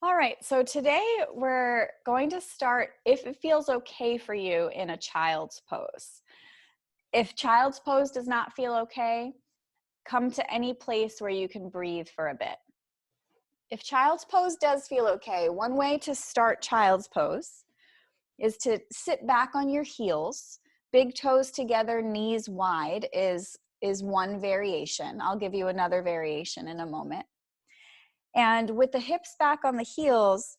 All right, so today we're going to start, if it feels okay for you, in a child's pose. If child's pose does not feel okay, come to any place where you can breathe for a bit. If child's pose does feel okay, one way to start child's pose is to sit back on your heels, big toes together, knees wide is one variation. I'll give you another variation in a moment. And with the hips back on the heels,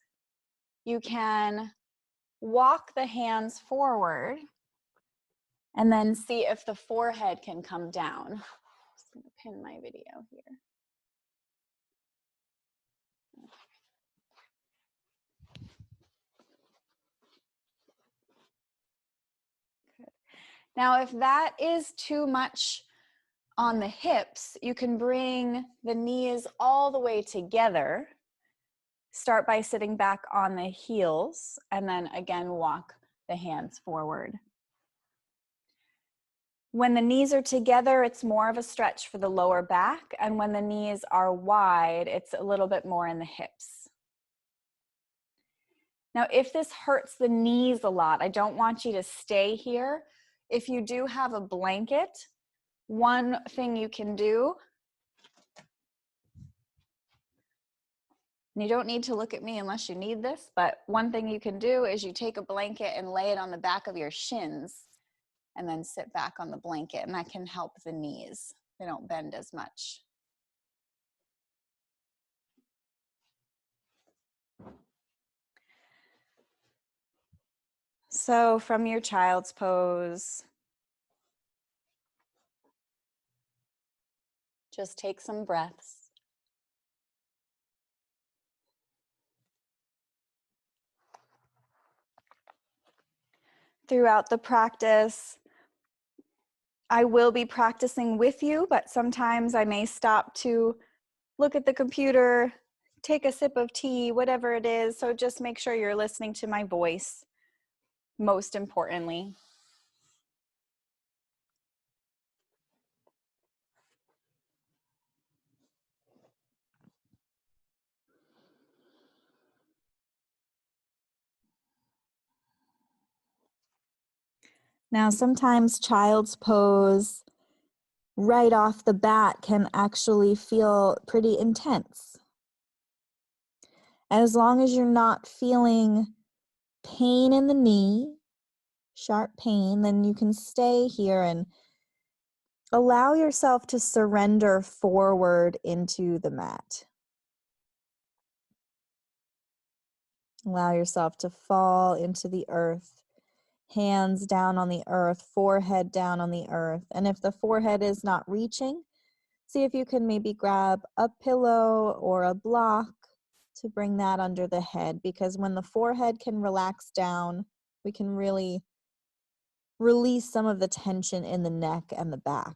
you can walk the hands forward and then see if the forehead can come down. I'm just going to pin my video here. Good. Now, if that is too much on the hips, you can bring the knees all the way together. Start by sitting back on the heels and then again walk the hands forward. When the knees are together, it's more of a stretch for the lower back, and when the knees are wide, it's a little bit more in the hips. Now, if this hurts the knees a lot, I don't want you to stay here. If you do have a blanket, one thing you can do, and you don't need to look at me unless you need this, but one thing you can do is you take a blanket and lay it on the back of your shins and then sit back on the blanket, and that can help the knees. They don't bend as much. So from your child's pose, just take some breaths. Throughout the practice, I will be practicing with you, but sometimes I may stop to look at the computer, take a sip of tea, whatever it is. So just make sure you're listening to my voice, most importantly. Now, sometimes child's pose right off the bat can actually feel pretty intense. As long as you're not feeling pain in the knee, sharp pain, then you can stay here and allow yourself to surrender forward into the mat. Allow yourself to fall into the earth, hands down on the earth, forehead down on the earth. And if the forehead is not reaching, see if you can maybe grab a pillow or a block to bring that under the head, because when the forehead can relax down, we can really release some of the tension in the neck and the back.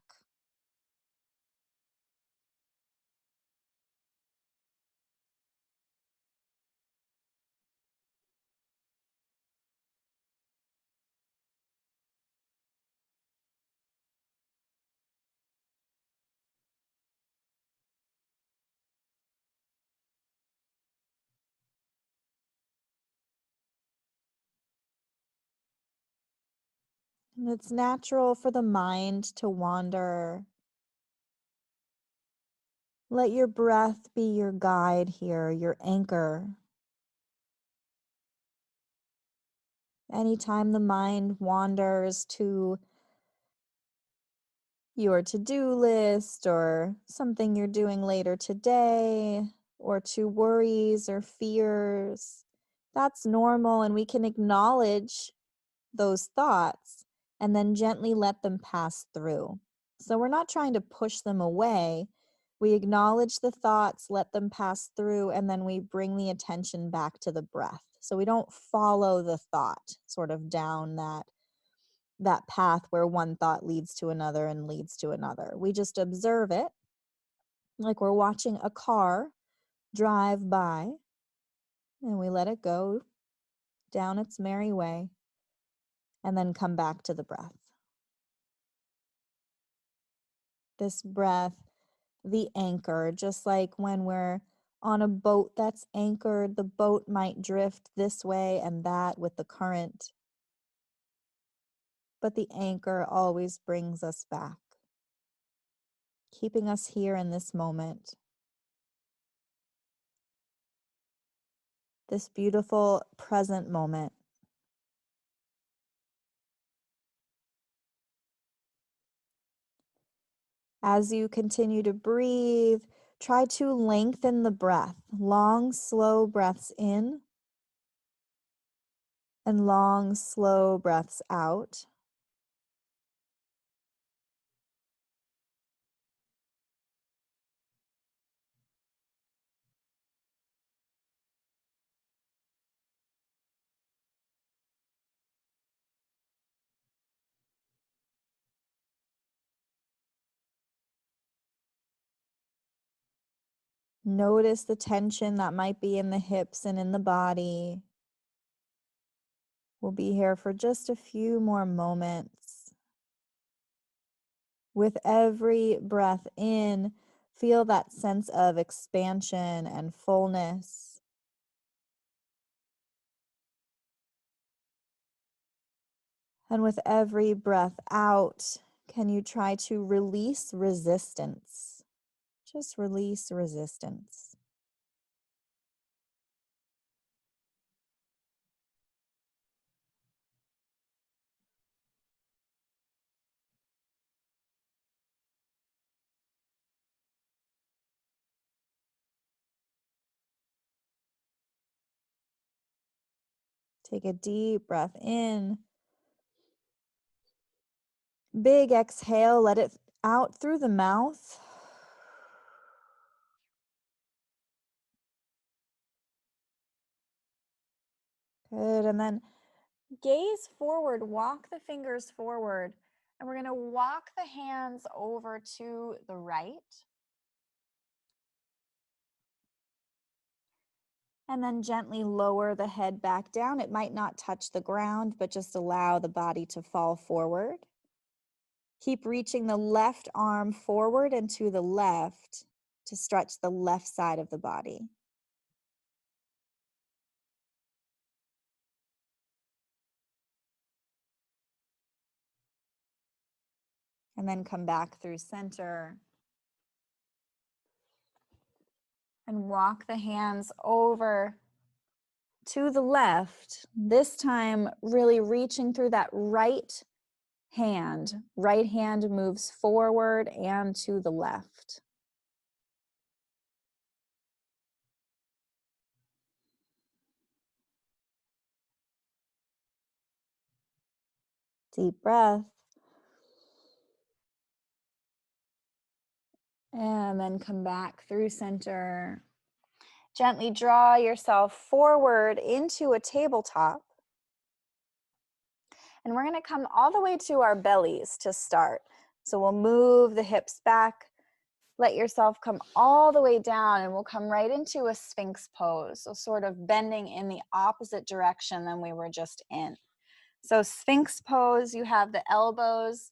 And it's natural for the mind to wander. Let your breath be your guide here, your anchor. Anytime the mind wanders to your to-do list or something you're doing later today, or to worries or fears, that's normal, and we can acknowledge those thoughts and then gently let them pass through. So we're not trying to push them away. We acknowledge the thoughts, let them pass through, and then we bring the attention back to the breath. So we don't follow the thought sort of down that path where one thought leads to another and leads to another. We just observe it like we're watching a car drive by, and we let it go down its merry way and then come back to the breath. This breath, the anchor, just like when we're On a boat that's anchored, the boat might drift this way and that with the current, but the anchor always brings us back, keeping us here in this moment, this beautiful present moment. As you continue to breathe, try to lengthen the breath. Long, slow breaths in and long, slow breaths out. Notice the tension that might be in the hips and in the body. We'll be here for just a few more moments. With every breath in, feel that sense of expansion and fullness. And with every breath out, can you try to release resistance? Just release resistance. Take a deep breath in. Big exhale, let it out through the mouth. Good, and then gaze forward, walk the fingers forward, and we're going to walk the hands over to the right. And then gently lower the head back down. It might not touch the ground, but just allow the body to fall forward. Keep reaching the left arm forward and to the left to stretch the left side of the body. And then come back through center. And walk the hands over to the left. This time, really reaching through that right hand. Right hand moves forward and to the left. Deep breath. And then come back through center. Gently draw yourself forward into a tabletop. And we're going to come all the way to our bellies to start. So we'll move the hips back. Let yourself come all the way down and we'll come right into a Sphinx pose. So sort of bending in the opposite direction than we were just in. So Sphinx pose, you have the elbows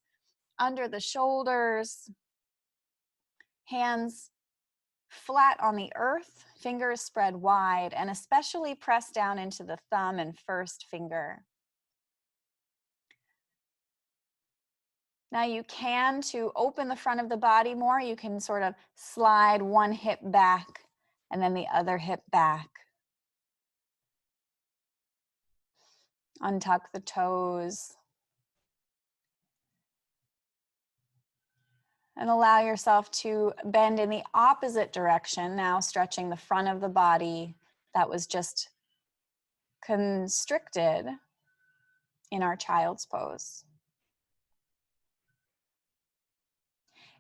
under the shoulders, hands flat on the earth, fingers spread wide, and especially press down into the thumb and first finger. Now you can, to open the front of the body more, you can sort of slide one hip back and then the other hip back. Untuck the toes. And allow yourself to bend in the opposite direction, now stretching the front of the body that was just constricted in our child's pose.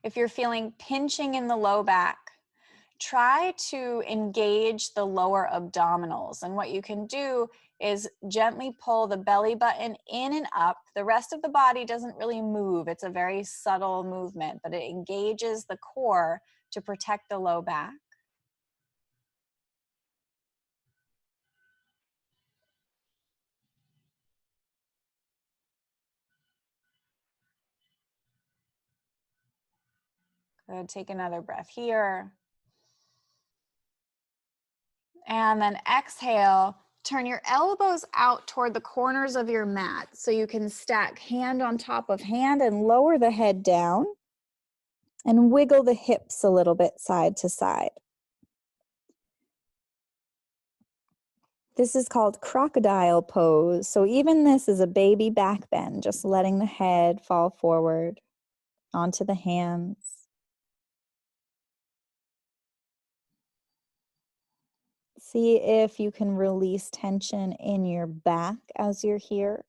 If you're feeling pinching in the low back, try to engage the lower abdominals. And what you can do is gently pull the belly button in and up. The rest of the body doesn't really move. It's a very subtle movement, but it engages the core to protect the low back. Good. Take another breath here. And then exhale, turn your elbows out toward the corners of your mat so you can stack hand on top of hand and lower the head down and wiggle the hips a little bit side to side. This is called Crocodile Pose. So even this is a baby back bend, just letting the head fall forward onto the hands. See if you can release tension in your back as you're here.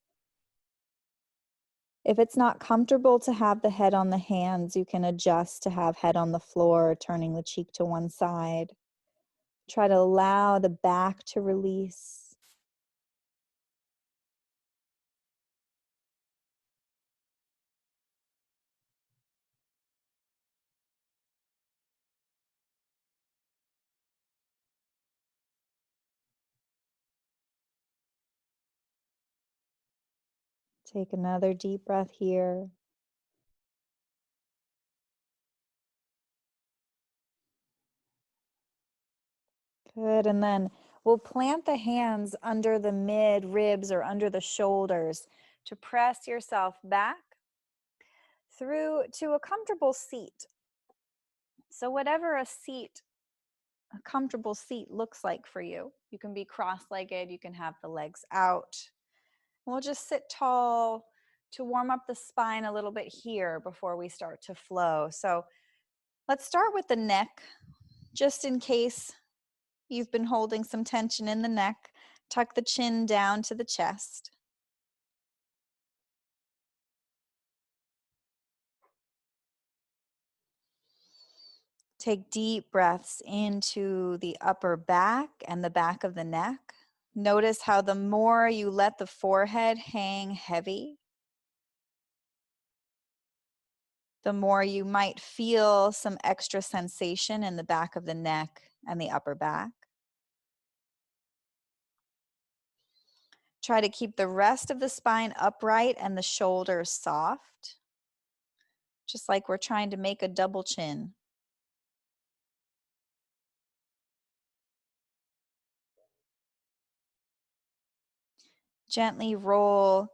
If it's not comfortable to have the head on the hands, you can adjust to have head on the floor, turning the cheek to one side. Try to allow the back to release. Take another deep breath here. Good, and then we'll plant the hands under the mid ribs or under the shoulders to press yourself back through to a comfortable seat. So whatever a comfortable seat looks like for you. You can be cross-legged, you can have the legs out. We'll just sit tall to warm up the spine a little bit here before we start to flow. So let's start with the neck, just in case you've been holding some tension in the neck. Tuck the chin down to the chest. Take deep breaths into the upper back and the back of the neck. Notice how the more you let the forehead hang heavy, the more you might feel some extra sensation in the back of the neck and the upper back. Try to keep the rest of the spine upright and the shoulders soft, just like we're trying to make a double chin. Gently roll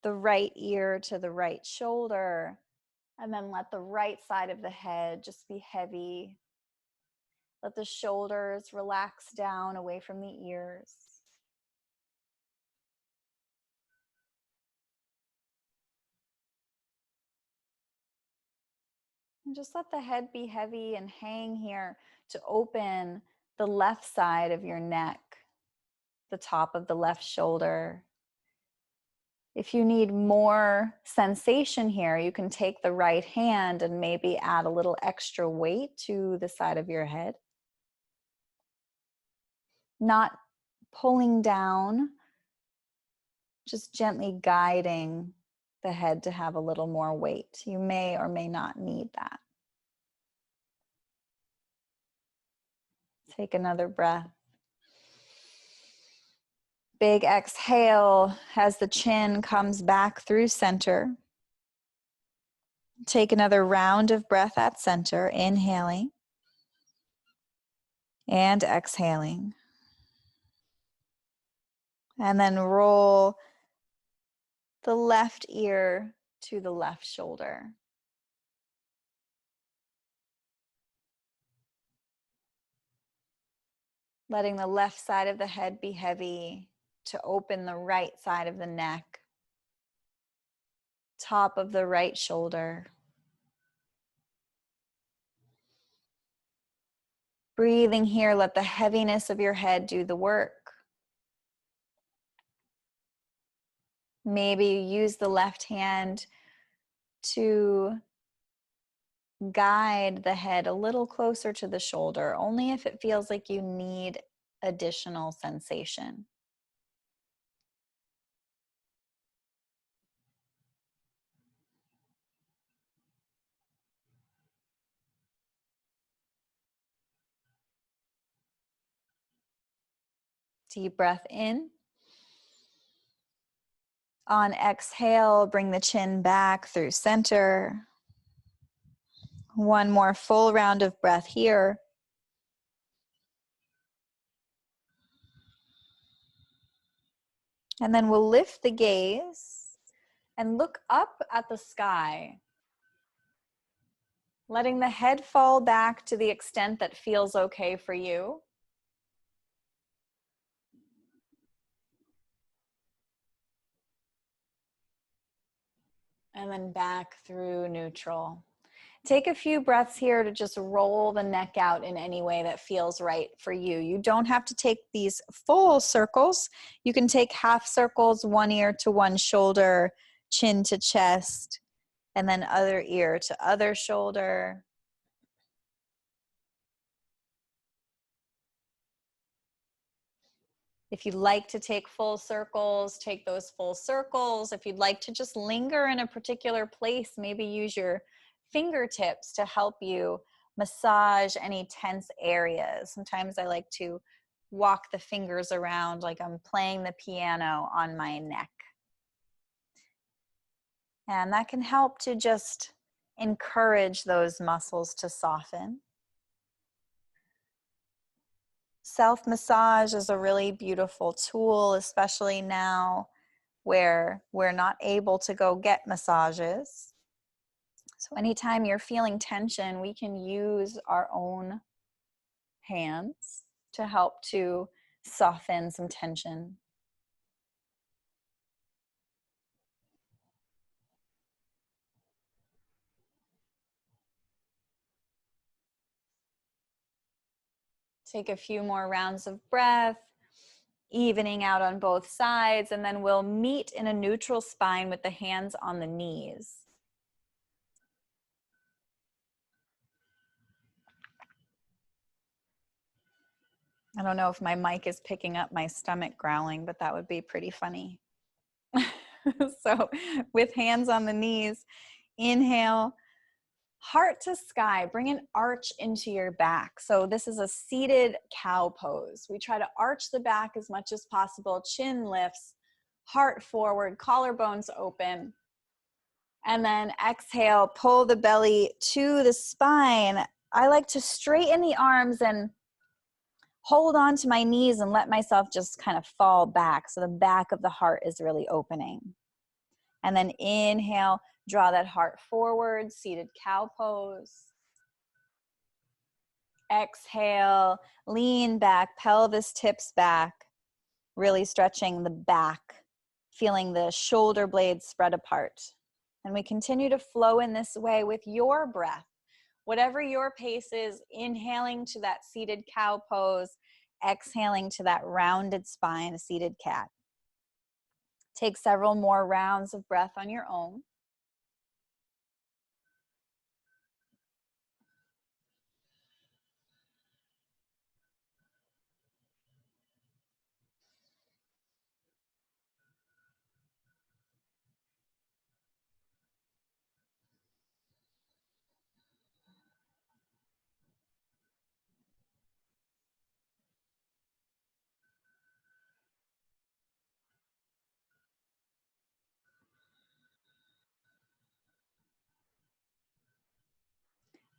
the right ear to the right shoulder, and then let the right side of the head just be heavy. Let the shoulders relax down away from the ears. And just let the head be heavy and hang here to open the left side of your neck, the top of the left shoulder. If you need more sensation here, you can take the right hand and maybe add a little extra weight to the side of your head. Not pulling down, just gently guiding the head to have a little more weight. You may or may not need that. Take another breath. Big exhale as the chin comes back through center. Take another round of breath at center, inhaling and exhaling. And then roll the left ear to the left shoulder. Letting the left side of the head be heavy to open the right side of the neck, top of the right shoulder. Breathing here, let the heaviness of your head do the work. Maybe you use the left hand to guide the head a little closer to the shoulder, only if it feels like you need additional sensation. Deep breath in. On exhale, bring the chin back through center. One more full round of breath here. And then we'll lift the gaze and look up at the sky, letting the head fall back to the extent that feels okay for you. And then back through neutral. Take a few breaths here to just roll the neck out in any way that feels right for you. You don't have to take these full circles. You can take half circles, one ear to one shoulder, chin to chest, and then other ear to other shoulder. If you'd like to take full circles, take those full circles. If you'd like to just linger in a particular place, maybe use your fingertips to help you massage any tense areas. Sometimes I like to walk the fingers around like I'm playing the piano on my neck. And that can help to just encourage those muscles to soften. Self-massage is a really beautiful tool, especially now where we're not able to go get massages. So anytime you're feeling tension, we can use our own hands to help to soften some tension. Take a few more rounds of breath, evening out on both sides, and then we'll meet in a neutral spine with the hands on the knees. I don't know if my mic is picking up my stomach growling, but that would be pretty funny. So with hands on the knees, inhale, heart to sky, bring an arch into your back. So this is a seated cow pose. We try to arch the back as much as possible, chin lifts, heart forward, collarbones open. And then exhale, pull the belly to the spine. I like to straighten the arms and hold on to my knees and let myself just kind of fall back. So the back of the heart is really opening. And then inhale, draw that heart forward, seated cow pose. Exhale, lean back, pelvis tips back, really stretching the back, feeling the shoulder blades spread apart. And we continue to flow in this way with your breath. Whatever your pace is, inhaling to that seated cow pose, exhaling to that rounded spine, seated cat. Take several more rounds of breath on your own.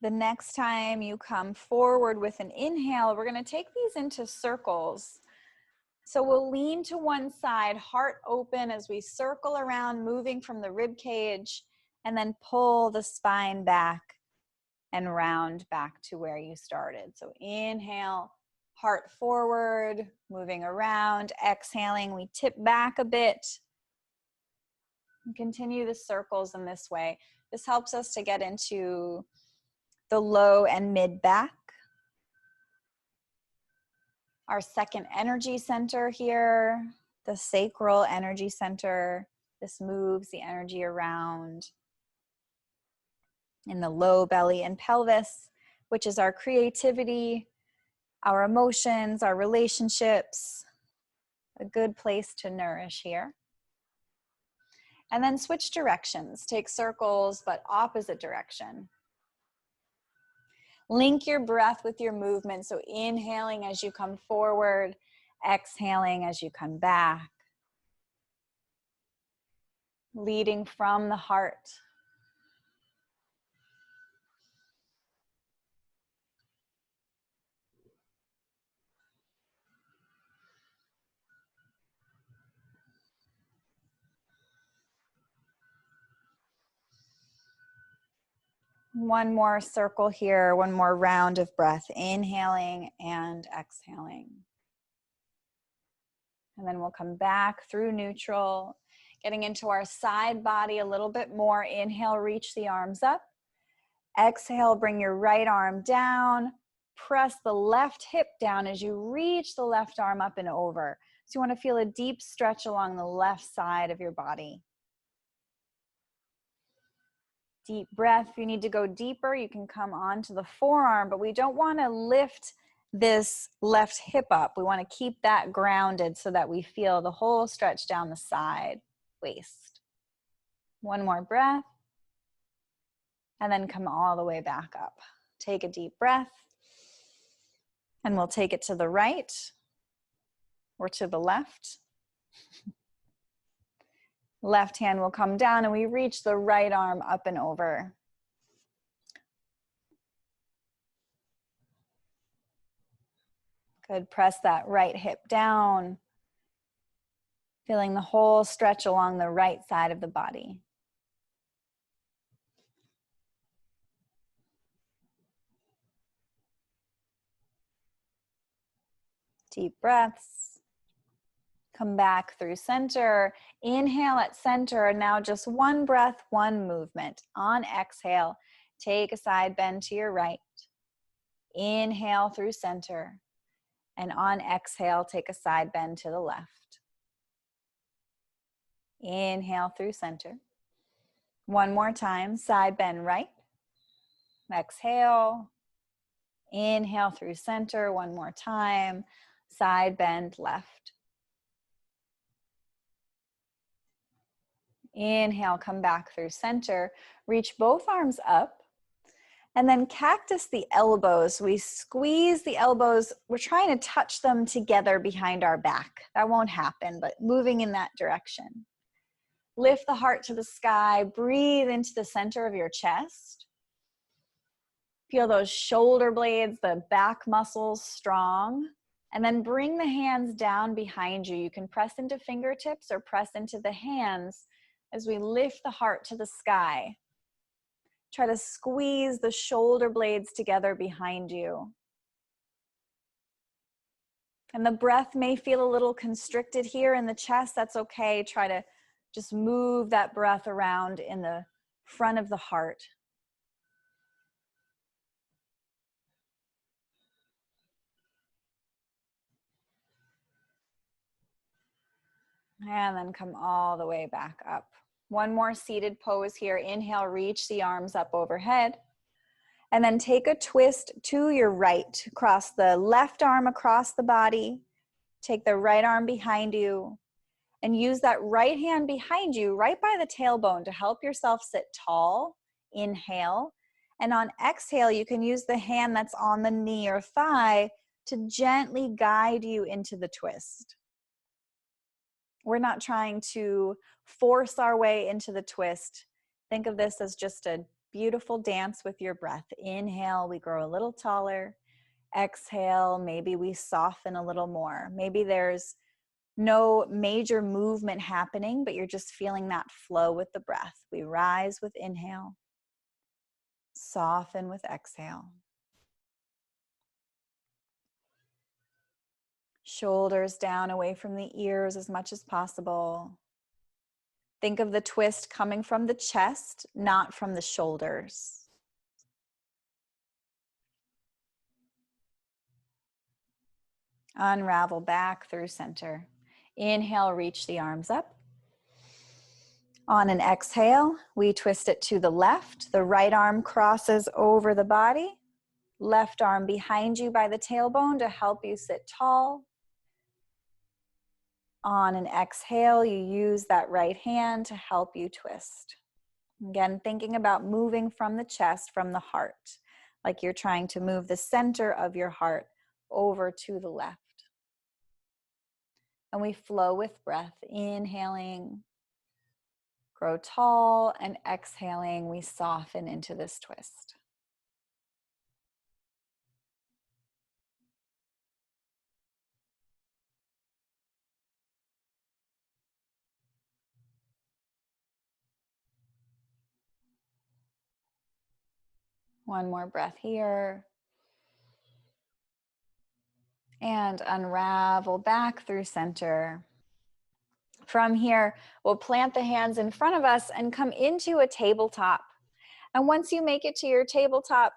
The next time you come forward with an inhale, we're going to take these into circles. So we'll lean to one side, heart open as we circle around, moving from the rib cage, and then pull the spine back and round back to where you started. So inhale, heart forward, moving around. Exhaling, we tip back a bit. And continue the circles in this way. This helps us to get into the low and mid back. Our second energy center here, the sacral energy center. This moves the energy around in the low belly and pelvis, which is our creativity, our emotions, our relationships. A good place to nourish here. And then switch directions. Take circles, but opposite direction. Link your breath with your movement. So inhaling as you come forward, exhaling as you come back. Leading from the heart. One more circle here, one more round of breath, inhaling and exhaling. And then we'll come back through neutral, getting into our side body a little bit more. Inhale, reach the arms up. Exhale, bring your right arm down. Press the left hip down as you reach the left arm up and over. So you want to feel a deep stretch along the left side of your body. Deep breath. If you need to go deeper, you can come onto the forearm, but we don't want to lift this left hip up. We want to keep that grounded so that we feel the whole stretch down the side, waist. One more breath, and then come all the way back up. Take a deep breath, and we'll take it to the right or to the left. Left hand will come down, and we reach the right arm up and over. Good, press that right hip down. Feeling the whole stretch along the right side of the body. Deep breaths. Come back through center. Inhale at center. Now just one breath, one movement. On exhale, take a side bend to your right. Inhale through center. And on exhale, take a side bend to the left. Inhale through center. One more time, side bend right. Exhale. Inhale through center, one more time. Side bend left. Inhale, come back through center. Reach both arms up. And then cactus the elbows. We squeeze the elbows. We're trying to touch them together behind our back. That won't happen, but moving in that direction. Lift the heart to the sky. Breathe into the center of your chest. Feel those shoulder blades, the back muscles strong. And then bring the hands down behind you. You can press into fingertips or press into the hands as we lift the heart to the sky. Try to squeeze the shoulder blades together behind you. And the breath may feel a little constricted here in the chest. That's okay. Try to just move that breath around in the front of the heart. And then come all the way back up. One more seated pose here. Inhale, reach the arms up overhead. And then take a twist to your right. Cross the left arm across the body. Take the right arm behind you. And use that right hand behind you, right by the tailbone, to help yourself sit tall. Inhale. And on exhale, you can use the hand that's on the knee or thigh to gently guide you into the twist. We're not trying to force our way into the twist. Think of this as just a beautiful dance with your breath. Inhale, we grow a little taller. Exhale, maybe we soften a little more. Maybe there's no major movement happening, but you're just feeling that flow with the breath. We rise with inhale, soften with exhale. Shoulders down away from the ears as much as possible. Think of the twist coming from the chest, not from the shoulders. Unravel back through center. Inhale, reach the arms up. On an exhale, we twist it to the left. The right arm crosses over the body. Left arm behind you by the tailbone to help you sit tall. On an exhale, you use that right hand to help you twist. Again, thinking about moving from the chest, from the heart, like you're trying to move the center of your heart over to the left. And we flow with breath, inhaling, grow tall, and exhaling, we soften into this twist. One more breath here. And unravel back through center. From here, we'll plant the hands in front of us and come into a tabletop. And once you make it to your tabletop,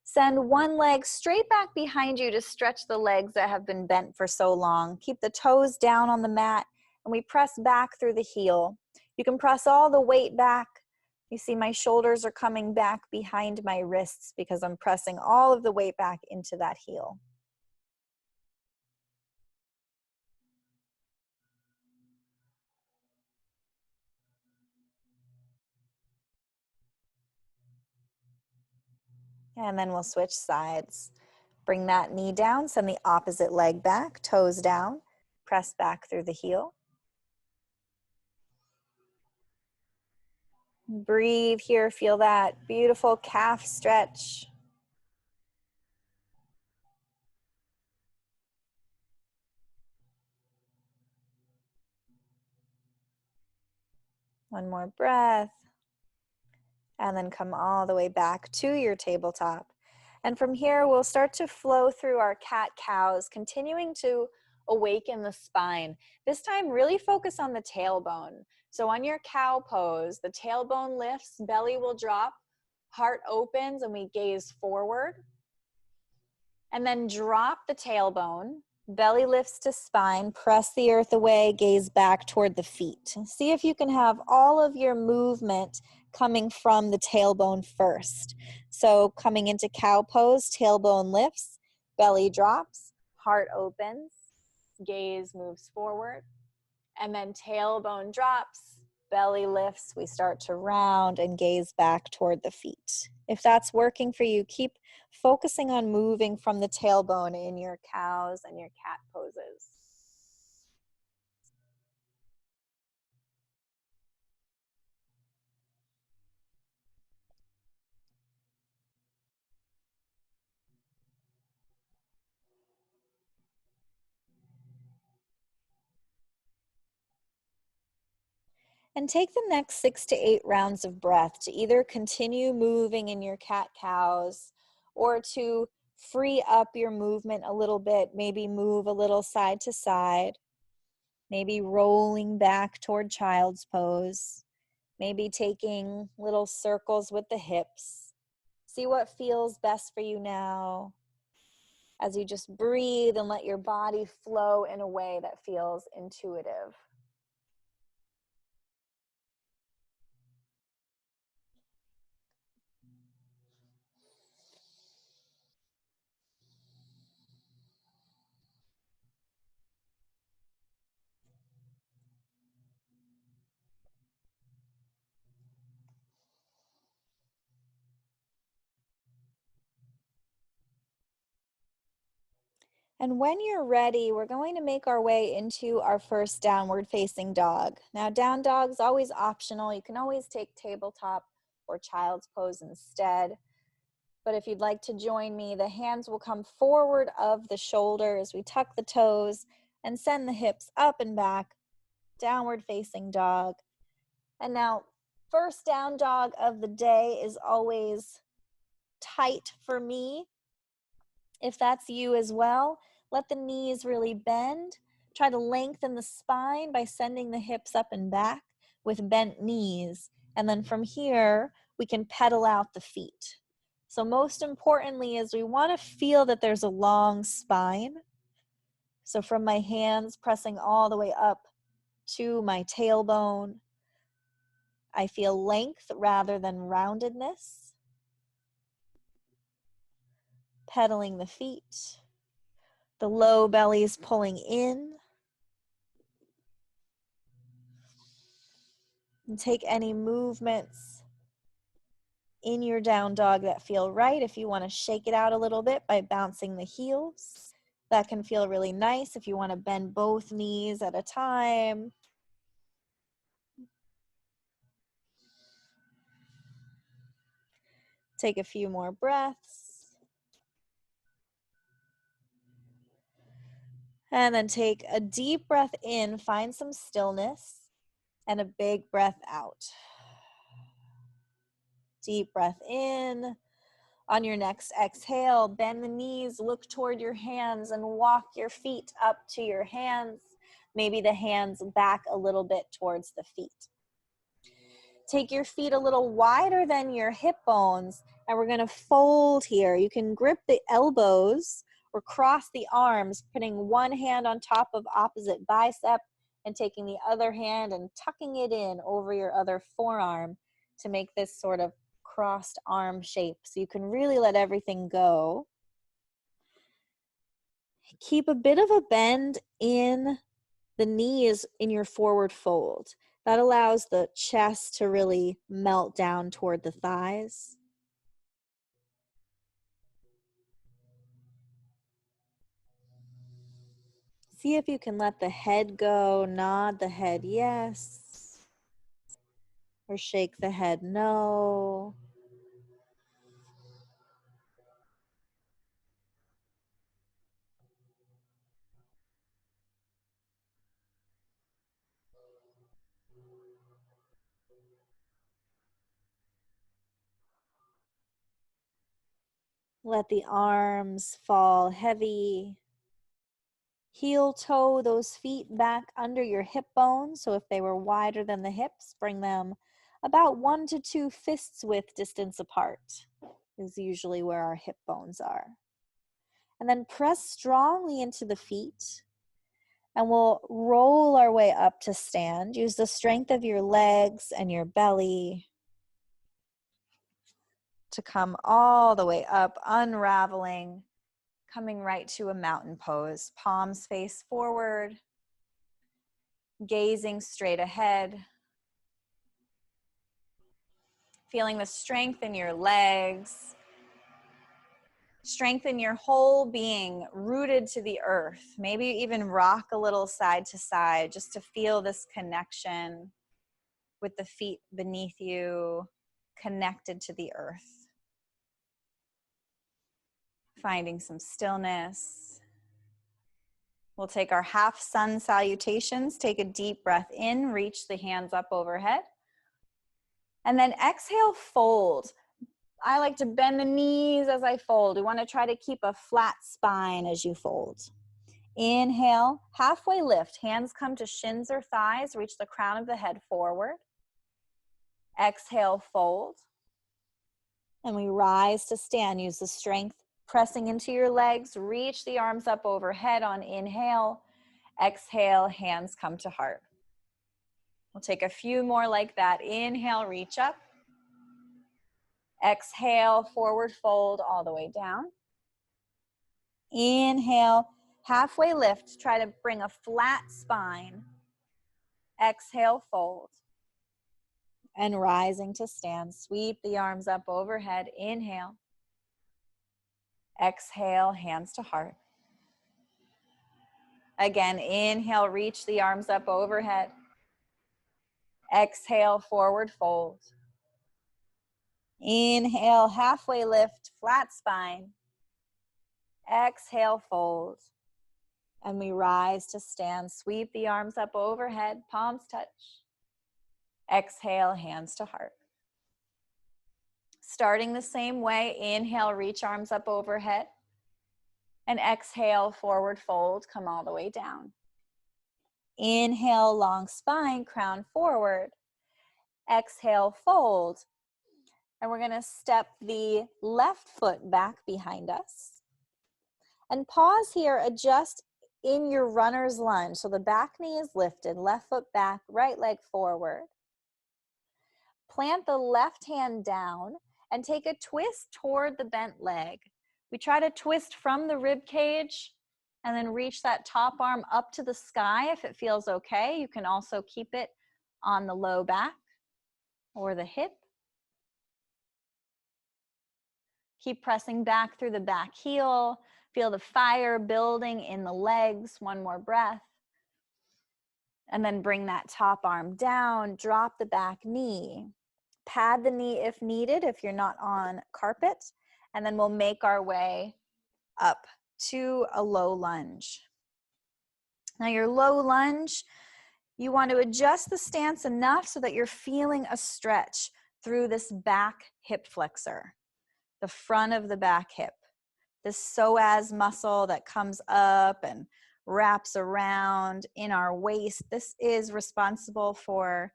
send one leg straight back behind you to stretch the legs that have been bent for so long. Keep the toes down on the mat, and we press back through the heel. You can press all the weight back. You see my shoulders are coming back behind my wrists because I'm pressing all of the weight back into that heel. And then we'll switch sides. Bring that knee down, send the opposite leg back, toes down, press back through the heel. Breathe here, feel that beautiful calf stretch. One more breath. And then come all the way back to your tabletop. And from here, we'll start to flow through our cat-cows, continuing to awaken the spine. This time, really focus on the tailbone. So on your cow pose, the tailbone lifts, belly will drop, heart opens, and we gaze forward. And then drop the tailbone, belly lifts to spine, press the earth away, gaze back toward the feet. See if you can have all of your movement coming from the tailbone first. So coming into cow pose, tailbone lifts, belly drops, heart opens, gaze moves forward, and then tailbone drops, belly lifts, we start to round and gaze back toward the feet. If that's working for you, keep focusing on moving from the tailbone in your cows and your cat poses. And take the next 6 to 8 rounds of breath to either continue moving in your cat-cows or to free up your movement a little bit, maybe move a little side to side, maybe rolling back toward child's pose, maybe taking little circles with the hips. See what feels best for you now as you just breathe and let your body flow in a way that feels intuitive. And when you're ready, we're going to make our way into our first downward facing dog. Now, down dog's always optional. You can always take tabletop or child's pose instead. But if you'd like to join me, the hands will come forward of the shoulders. We tuck the toes and send the hips up and back, downward facing dog. And now, first down dog of the day is always tight for me. If that's you as well, let the knees really bend. Try to lengthen the spine by sending the hips up and back with bent knees. And then from here, we can pedal out the feet. So most importantly is we want to feel that there's a long spine. So from my hands pressing all the way up to my tailbone, I feel length rather than roundedness. Pedaling the feet. The low belly is pulling in. And take any movements in your down dog that feel right. If you want to shake it out a little bit by bouncing the heels, that can feel really nice. If you want to bend both knees at a time. Take a few more breaths. And then take a deep breath in, find some stillness, and a big breath out. Deep breath in, On your next exhale, bend the knees, look toward your hands, and walk your feet up to your hands. Maybe the hands back a little bit towards the feet. Take your feet a little wider than your hip bones, and we're going to fold here. You can grip the elbows or cross the arms, putting one hand on top of opposite bicep and taking the other hand and tucking it in over your other forearm to make this sort of crossed arm shape. So you can really let everything go. Keep a bit of a bend in the knees in your forward fold. That allows the chest to really melt down toward the thighs. See if you can let the head go, nod the head yes, or shake the head no. Let the arms fall heavy. Heel toe those feet back under your hip bones. So if they were wider than the hips, bring them about 1 to 2 fists width distance apart is usually where our hip bones are. And then press strongly into the feet. And we'll roll our way up to stand. Use the strength of your legs and your belly to come all the way up, unraveling, coming right to a mountain pose. Palms face forward, gazing straight ahead. Feeling the strength in your legs. Strengthen your whole being, rooted to the earth. Maybe even rock a little side to side just to feel this connection with the feet beneath you, connected to the earth. Finding some stillness. We'll take our half sun salutations. Take a deep breath in, reach the hands up overhead. And then exhale, fold. I like to bend the knees as I fold. We want to try to keep a flat spine as you fold. Inhale, halfway lift. Hands come to shins or thighs. Reach the crown of the head forward. Exhale, fold. And we rise to stand. Use the strength pressing into your legs. Reach the arms up overhead on inhale. Exhale, hands come to heart. We'll take a few more like that. Inhale, reach up. Exhale, forward fold all the way down. Inhale, halfway lift. Try to bring a flat spine. Exhale, fold. And rising to stand. Sweep the arms up overhead. Inhale. Exhale, hands to heart. Again, inhale, reach the arms up overhead. Exhale, forward fold. Inhale, halfway lift, flat spine. Exhale, fold. And we rise to stand. Sweep the arms up overhead, palms touch. Exhale, hands to heart. Starting the same way, inhale, reach arms up overhead. And exhale, forward fold, come all the way down. Inhale, long spine, crown forward. Exhale, fold. And we're going to step the left foot back behind us. And pause here, adjust in your runner's lunge. So the back knee is lifted, left foot back, right leg forward. Plant the left hand down and take a twist toward the bent leg. We try to twist from the rib cage and then reach that top arm up to the sky if it feels okay. You can also keep it on the low back or the hip. Keep pressing back through the back heel. Feel the fire building in the legs. One more breath. And then bring that top arm down. Drop the back knee. Pad the knee if needed, if you're not on carpet. And then we'll make our way up to a low lunge. Now your low lunge, you want to adjust the stance enough so that you're feeling a stretch through this back hip flexor. the front of the back hip. This psoas muscle that comes up and wraps around in our waist, this is responsible for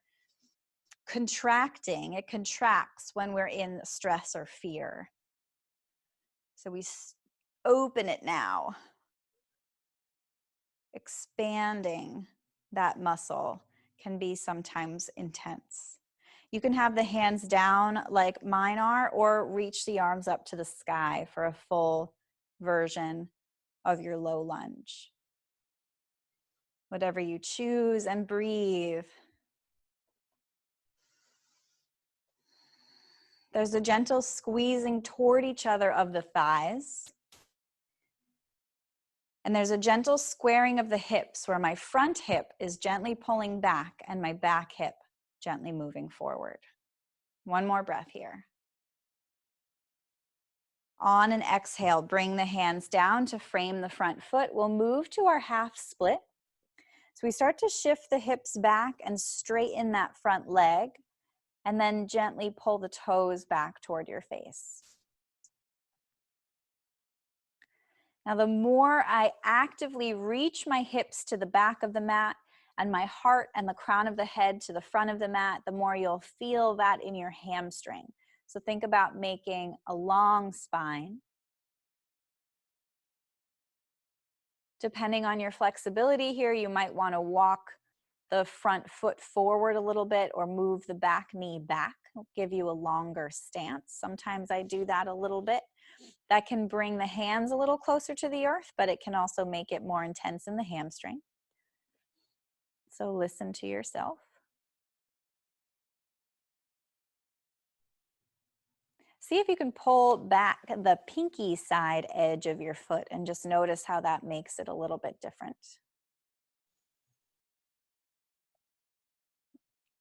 contracting. It contracts when we're in stress or fear. So we open it now, expanding that muscle can be sometimes intense. You can have the hands down like mine are, or reach the arms up to the sky for a full version of your low lunge. Whatever you choose, and breathe. There's a gentle squeezing toward each other of the thighs. And there's a gentle squaring of the hips where my front hip is gently pulling back and my back hip gently moving forward. One more breath here. On an exhale, bring the hands down to frame the front foot. We'll move to our half split. So we start to shift the hips back and straighten that front leg, and then gently pull the toes back toward your face. Now, the more I actively reach my hips to the back of the mat and my heart and the crown of the head to the front of the mat, the more you'll feel that in your hamstring. So think about making a long spine. Depending on your flexibility here, you might want to walk the front foot forward a little bit or move the back knee back. It'll give you a longer stance. Sometimes I do that a little bit. That can bring the hands a little closer to the earth, but it can also make it more intense in the hamstring. So listen to yourself. See if you can pull back the pinky side edge of your foot and just notice how that makes it a little bit different.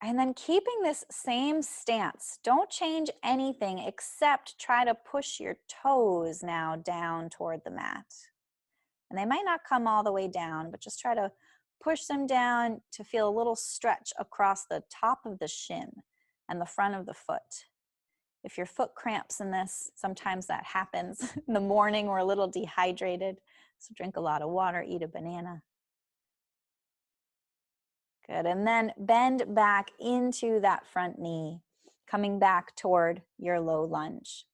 And then keeping this same stance, don't change anything except try to push your toes now down toward the mat. And they might not come all the way down, but just try to push them down to feel a little stretch across the top of the shin and the front of the foot. If your foot cramps in this, sometimes that happens in the morning. We're a little dehydrated, so drink a lot of water, eat a banana. Good, and then bend back into that front knee, coming back toward your low lunge.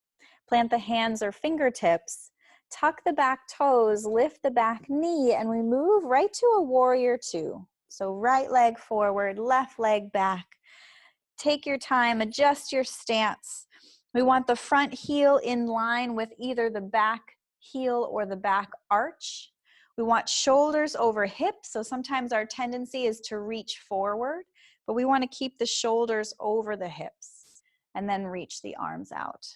Plant the hands or fingertips, tuck the back toes, lift the back knee, and we move right to a warrior two. So right leg forward, left leg back. Take your time, adjust your stance. We want the front heel in line with either the back heel or the back arch. We want shoulders over hips, so sometimes our tendency is to reach forward, but we want to keep the shoulders over the hips and then reach the arms out.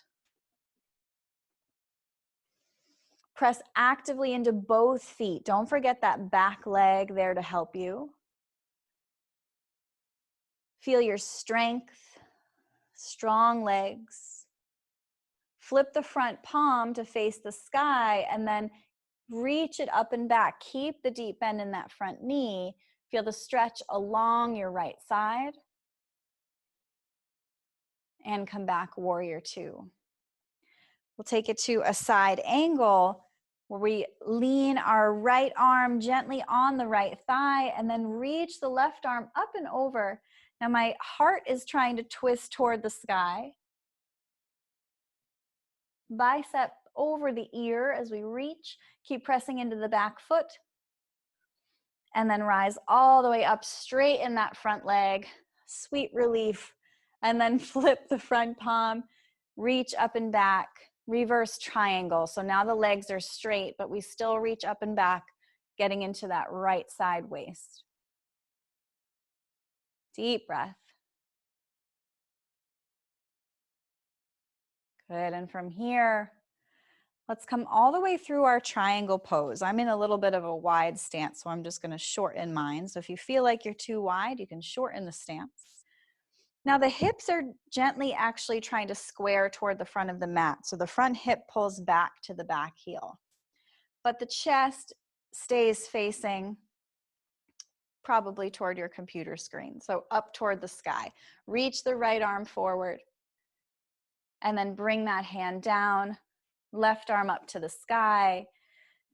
Press actively into both feet. Don't forget that back leg there to help you. Feel your strength, strong legs. Flip the front palm to face the sky and then reach it up and back. Keep the deep bend in that front knee. Feel the stretch along your right side. And come back, warrior two. We'll take it to a side angle where we lean our right arm gently on the right thigh and then reach the left arm up and over. Now my heart is trying to twist toward the sky. Bicep over the ear as we reach. Keep pressing into the back foot. And then rise all the way up, straight in that front leg. Sweet relief. And then flip the front palm, reach up and back, reverse triangle. So now the legs are straight, but we still reach up and back, getting into that right side waist. Deep breath. Good, and from here, let's come all the way through our triangle pose. I'm in a little bit of a wide stance, so I'm just gonna shorten mine. So if you feel like you're too wide, you can shorten the stance. Now the hips are gently actually trying to square toward the front of the mat. So the front hip pulls back to the back heel. But the chest stays facing probably toward your computer screen. So up toward the sky. Reach the right arm forward. And then bring that hand down, left arm up to the sky.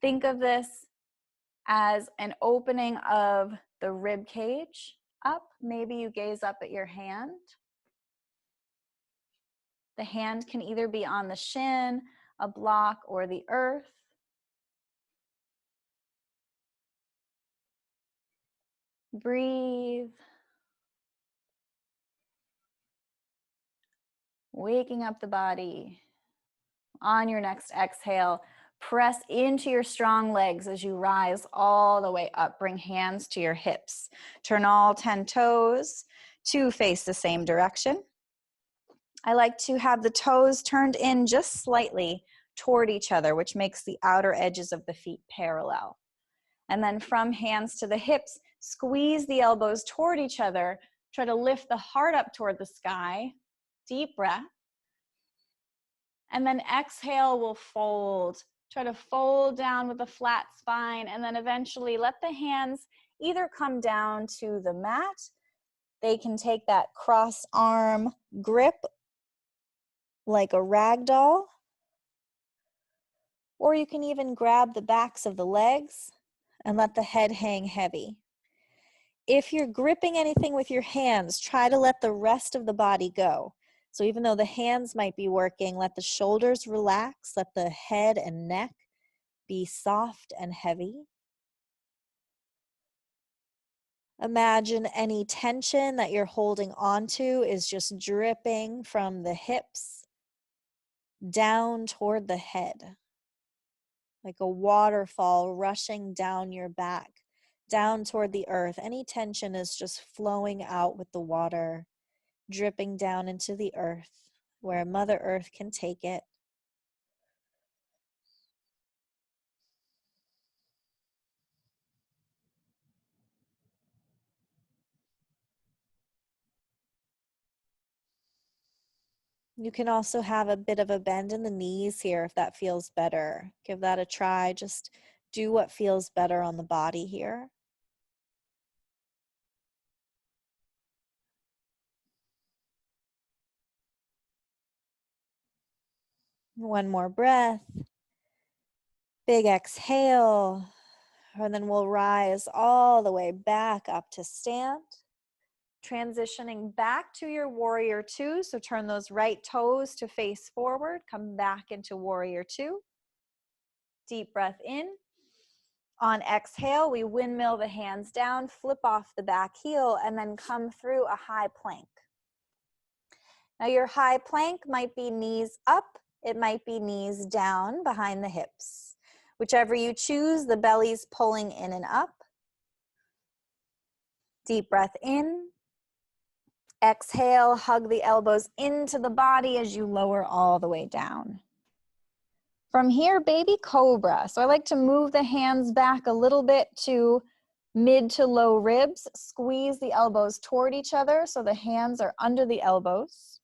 Think of this as an opening of the rib cage up. Maybe you gaze up at your hand. The hand can either be on the shin, a block, or the earth. Breathe. Waking up the body. On your next exhale, press into your strong legs as you rise all the way up. Bring hands to your hips. Turn all 10 toes to face the same direction. I like to have the toes turned in just slightly toward each other, which makes the outer edges of the feet parallel. And then from hands to the hips, squeeze the elbows toward each other. Try to lift the heart up toward the sky. Deep breath. And then exhale, we'll fold. Try to fold down with a flat spine, and then eventually let the hands either come down to the mat. They can take that cross arm grip like a rag doll, or you can even grab the backs of the legs and let the head hang heavy. If you're gripping anything with your hands, try to let the rest of the body go. So even though the hands might be working, let the shoulders relax, let the head and neck be soft and heavy. Imagine any tension that you're holding onto is just dripping from the hips down toward the head, like a waterfall rushing down your back, down toward the earth. Any tension is just flowing out with the water, dripping down into the earth, where Mother Earth can take it. You can also have a bit of a bend in the knees here if that feels better. Give that a try. Just do what feels better on the body here. One more breath. Big exhale. And then we'll rise all the way back up to stand. Transitioning back to your warrior two. So turn those right toes to face forward. Come back into warrior two. Deep breath in. On exhale, we windmill the hands down, flip off the back heel, and then come through a high plank. Now your high plank might be knees up. It might be knees down behind the hips. Whichever you choose, the belly's pulling in and up. Deep breath in. Exhale, hug the elbows into the body as you lower all the way down. From here, baby cobra. So I like to move the hands back a little bit to mid to low ribs. Squeeze the elbows toward each other so the hands are under the elbows.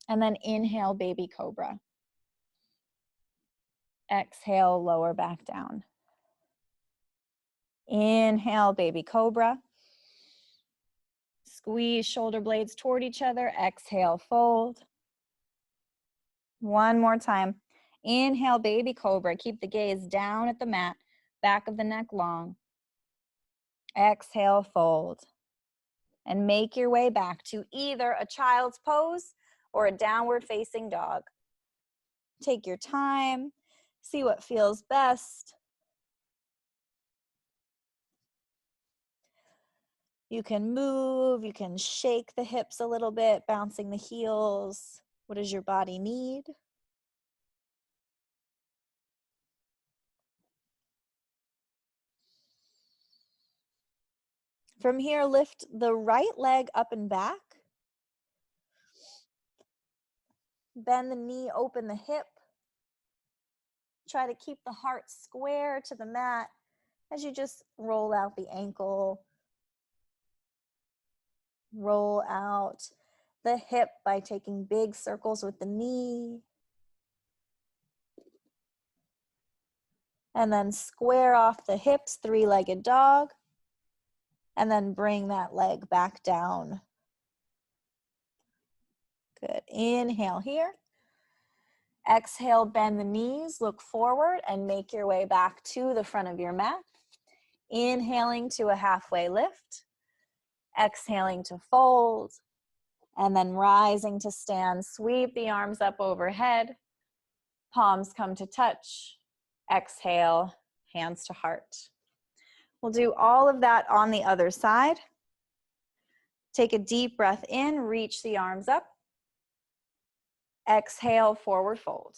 And then inhale, baby cobra. Exhale, lower back down. Inhale, baby cobra. Squeeze shoulder blades toward each other. Exhale, fold. One more time. Inhale, baby cobra. Keep the gaze down at the mat, back of the neck long. Exhale, fold. And make your way back to either a child's pose or a downward facing dog. Take your time, see what feels best. You can move, you can shake the hips a little bit, bouncing the heels. What does your body need? From here, lift the right leg up and back. Bend the knee, open the hip. Try to keep the heart square to the mat as you just roll out the ankle. Roll out the hip by taking big circles with the knee. And then square off the hips, three-legged dog. And then bring that leg back down. Good. Inhale here. Exhale, bend the knees, look forward, and make your way back to the front of your mat. Inhaling to a halfway lift. Exhaling to fold. And then rising to stand, sweep the arms up overhead. Palms come to touch. Exhale, hands to heart. We'll do all of that on the other side. Take a deep breath in, reach the arms up. Exhale, forward fold.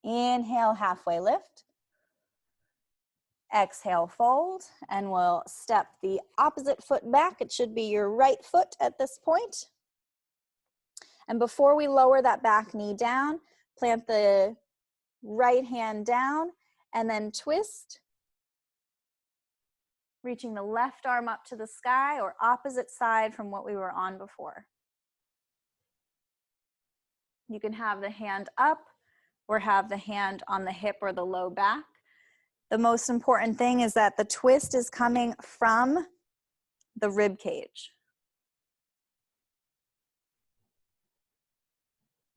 Inhale, halfway lift. Exhale, fold, and we'll step the opposite foot back. It should be your right foot at this point. And before we lower that back knee down, plant the right hand down and then twist, reaching the left arm up to the sky or opposite side from what we were on before. You can have the hand up or have the hand on the hip or the low back. The most important thing is that the twist is coming from the rib cage.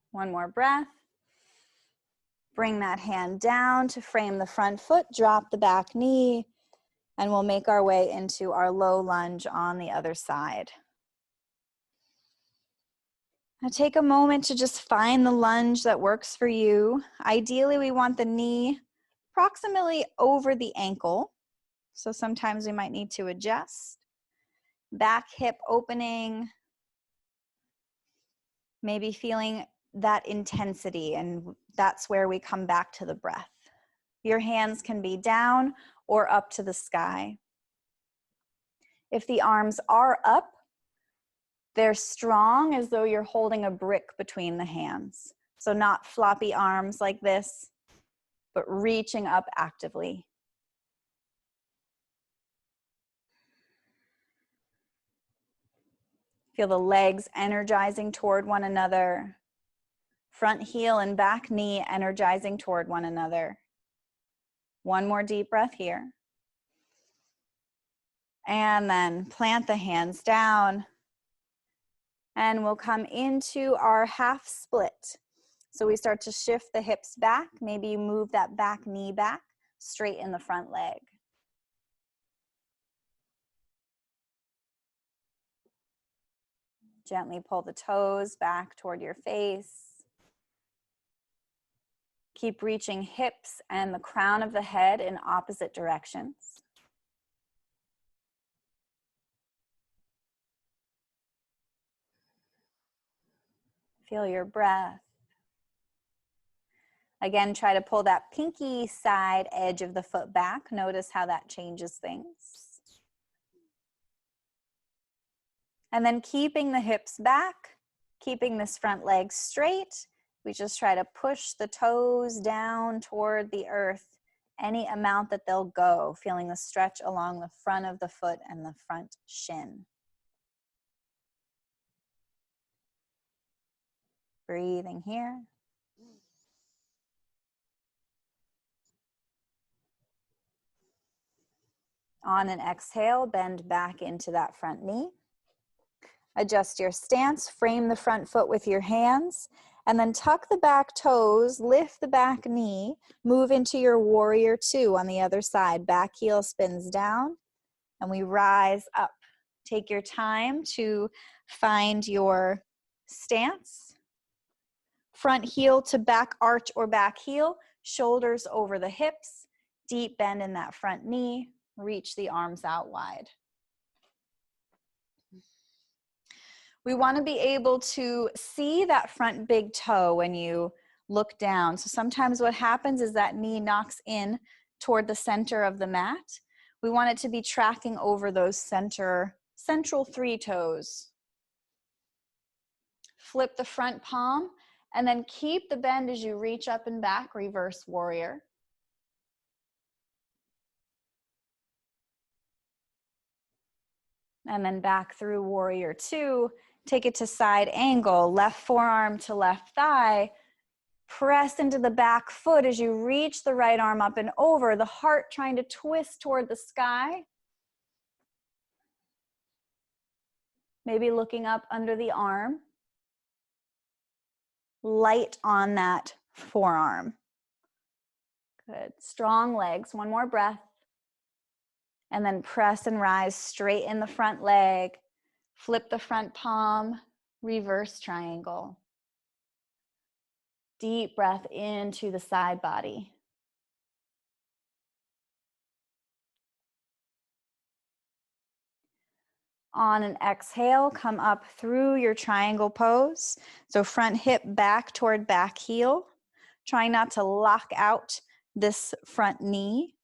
One more breath. Bring that hand down to frame the front foot, drop the back knee, and we'll make our way into our low lunge on the other side. Now take a moment to just find the lunge that works for you. Ideally, we want the knee approximately over the ankle. So sometimes we might need to adjust. Back hip opening. Maybe feeling that intensity, and that's where we come back to the breath. Your hands can be down or up to the sky. If the arms are up, they're strong as though you're holding a brick between the hands. So not floppy arms like this, but reaching up actively. Feel the legs energizing toward one another. Front heel and back knee energizing toward one another. One more deep breath here. And then plant the hands down. And we'll come into our half split. So we start to shift the hips back. Maybe you move that back knee back, straighten the front leg. Gently pull the toes back toward your face. Keep reaching hips and the crown of the head in opposite directions. Feel your breath. Again, try to pull that pinky side edge of the foot back. Notice how that changes things. And then keeping the hips back, keeping this front leg straight, we just try to push the toes down toward the earth any amount that they'll go, feeling the stretch along the front of the foot and the front shin. Breathing here. On an exhale, bend back into that front knee. Adjust your stance, frame the front foot with your hands, and then tuck the back toes, lift the back knee, move into your warrior two on the other side. Back heel spins down, and we rise up. Take your time to find your stance. Front heel to back arch or back heel, shoulders over the hips, deep bend in that front knee, reach the arms out wide. We want to be able to see that front big toe when you look down. So sometimes what happens is that knee knocks in toward the center of the mat. We want it to be tracking over those central three toes. Flip the front palm and then keep the bend as you reach up and back, reverse warrior. And then back through warrior two. Take it to side angle, left forearm to left thigh. Press into the back foot as you reach the right arm up and over, the heart trying to twist toward the sky. Maybe looking up under the arm. Light on that forearm. Good. Strong legs. One more breath. And then press and rise, straighten the front leg. Flip the front palm. Reverse triangle. Deep breath into the side body. On an exhale, come up through your triangle pose. So front hip back toward back heel. Try not to lock out this front knee.